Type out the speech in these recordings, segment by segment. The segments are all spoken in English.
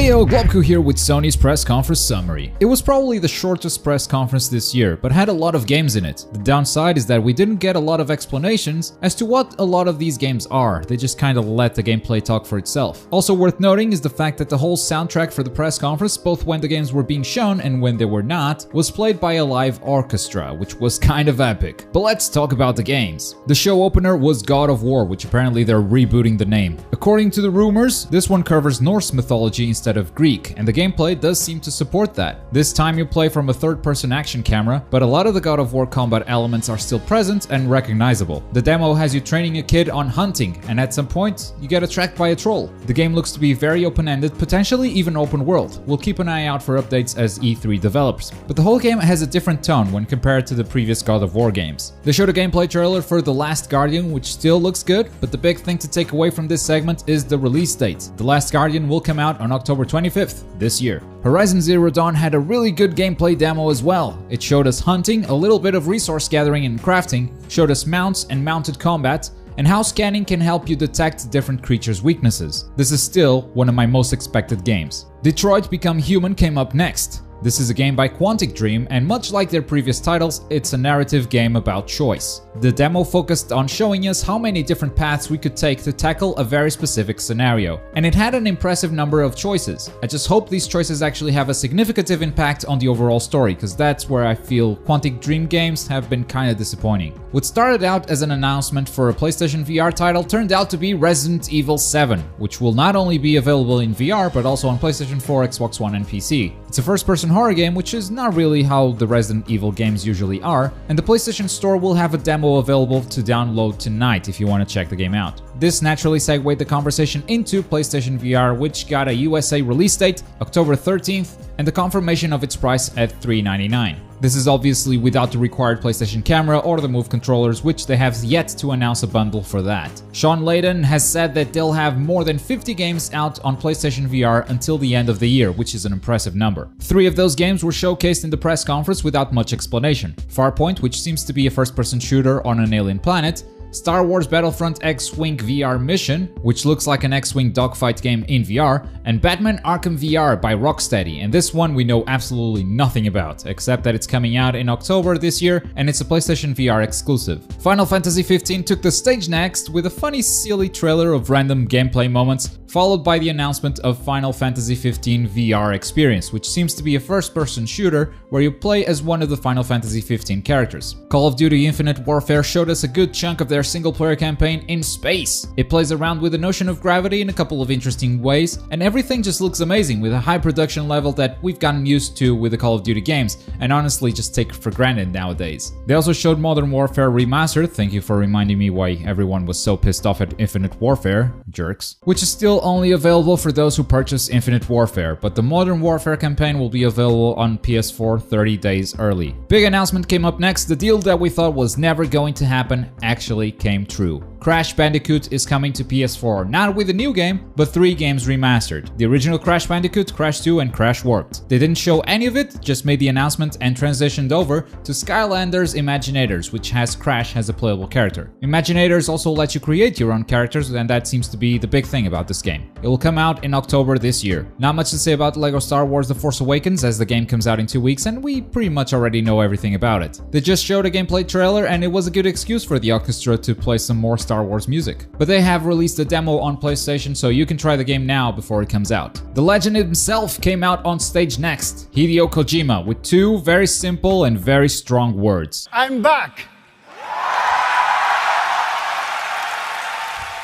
Heyo, Globku here with Sony's press conference summary. It was probably the shortest press conference this year, but had a lot of games in it. The downside is that we didn't get a lot of explanations as to what a lot of these games are. They just kind of let the gameplay talk for itself. Also worth noting is the fact that the whole soundtrack for the press conference, both when the games were being shown and when they were not, was played by a live orchestra, which was kind of epic. But let's talk about the games. The show opener was God of War, which apparently they're rebooting the name. According to the rumors, this one covers Norse mythology instead of Greek, and the gameplay does seem to support that. This time you play from a third-person action camera, but a lot of the God of War combat elements are still present and recognizable. The demo has you training a kid on hunting, and at some point, you get attacked by a troll. The game looks to be very open-ended, potentially even open world. We'll keep an eye out for updates as E3 develops. But the whole game has a different tone when compared to the previous God of War games. They showed a gameplay trailer for The Last Guardian, which still looks good, but the big thing to take away from this segment is the release date. The Last Guardian will come out on October 25th this year. Horizon Zero Dawn had a really good gameplay demo as well. It showed us hunting, a little bit of resource gathering and crafting, showed us mounts and mounted combat, and how scanning can help you detect different creatures' weaknesses. This is still one of my most expected games. Detroit Become Human came up next. This is a game by Quantic Dream, and much like their previous titles, it's a narrative game about choice. The demo focused on showing us how many different paths we could take to tackle a very specific scenario, and it had an impressive number of choices. I just hope these choices actually have a significant impact on the overall story, because that's where I feel Quantic Dream games have been kinda disappointing. What started out as an announcement for a PlayStation VR title turned out to be Resident Evil 7, which will not only be available in VR, but also on PlayStation 4, Xbox One, and PC. It's a first-person horror game, which is not really how the Resident Evil games usually are, and the PlayStation Store will have a demo available to download tonight if you want to check the game out. This naturally segued the conversation into PlayStation VR, which got a USA release date, October 13th, and the confirmation of its price at $399. This is obviously without the required PlayStation camera or the Move controllers, which they have yet to announce a bundle for that. Sean Layden has said that they'll have more than 50 games out on PlayStation VR until the end of the year, which is an impressive number. 3 of those games were showcased in the press conference without much explanation. Farpoint, which seems to be a first-person shooter on an alien planet, Star Wars Battlefront X-Wing VR Mission, which looks like an X-Wing dogfight game in VR, and Batman Arkham VR by Rocksteady, and this one we know absolutely nothing about, except that it's coming out in October this year and it's a PlayStation VR exclusive. Final Fantasy XV took the stage next with a funny, silly trailer of random gameplay moments, followed by the announcement of Final Fantasy XV VR Experience, which seems to be a first-person shooter where you play as one of the Final Fantasy XV characters. Call of Duty Infinite Warfare showed us a good chunk of their single-player campaign in space. It plays around with the notion of gravity in a couple of interesting ways, and everything just looks amazing with a high production level that we've gotten used to with the Call of Duty games, and honestly just take for granted nowadays. They also showed Modern Warfare Remastered, thank you for reminding me why everyone was so pissed off at Infinite Warfare, jerks, which is still only available for those who purchase Infinite Warfare, but the Modern Warfare campaign will be available on PS4 30 days early. Big announcement came up next. The deal that we thought was never going to happen actually came true. Crash Bandicoot is coming to PS4, not with a new game, but 3 games remastered. The original Crash Bandicoot, Crash 2, and Crash Warped. They didn't show any of it, just made the announcement and transitioned over to Skylanders Imaginators, which has Crash as a playable character. Imaginators also let you create your own characters, and that seems to be the big thing about this game. It will come out in October this year. Not much to say about LEGO Star Wars The Force Awakens, as the game comes out in 2 weeks, and we pretty much already know everything about it. They just showed a gameplay trailer, and it was a good excuse for the orchestra to play some more Star Wars music. But they have released a demo on PlayStation, so you can try the game now before it comes out. The legend himself came out on stage next, Hideo Kojima, with 2 very simple and very strong words. I'm back!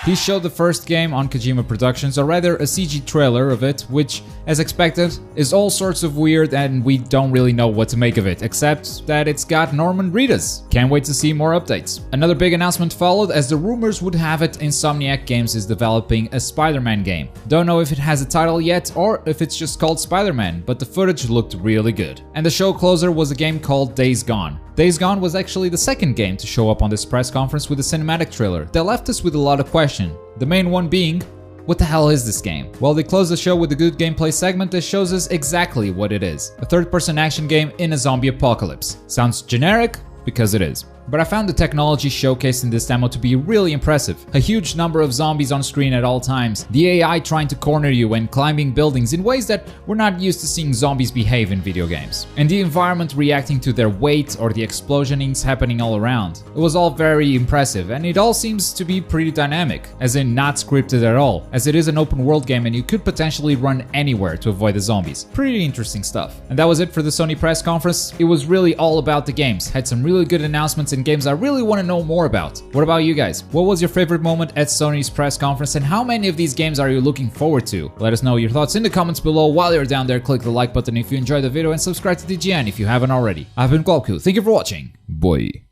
He showed the first game on Kojima Productions, or rather a CG trailer of it, which, as expected, is all sorts of weird and we don't really know what to make of it, except that it's got Norman Reedus. Can't wait to see more updates. Another big announcement followed, as the rumors would have it Insomniac Games is developing a Spider-Man game. Don't know if it has a title yet or if it's just called Spider-Man, but the footage looked really good. And the show closer was a game called Days Gone. Days Gone was actually the second game to show up on this press conference with a cinematic trailer that left us with a lot of questions. The main one being, what the hell is this game? Well, they closed the show with a good gameplay segment that shows us exactly what it is. A third-person action game in a zombie apocalypse. Sounds generic? Because it is. but I found the technology showcased in this demo to be really impressive. A huge number of zombies on screen at all times, the AI trying to corner you when climbing buildings in ways that we're not used to seeing zombies behave in video games, and the environment reacting to their weight or the explosionings happening all around. It was all very impressive, and it all seems to be pretty dynamic, as in not scripted at all, as it is an open world game and you could potentially run anywhere to avoid the zombies. Pretty interesting stuff. And that was it for the Sony press conference. It was really all about the games, had some really good announcements and games I really want to know more about. What about you guys? What was your favorite moment at Sony's press conference, and how many of these games are you looking forward to? Let us know your thoughts in the comments below. While you're down there, click the like button if you enjoyed the video and subscribe to DGN if you haven't already. I've been Globku, thank you for watching. Bye.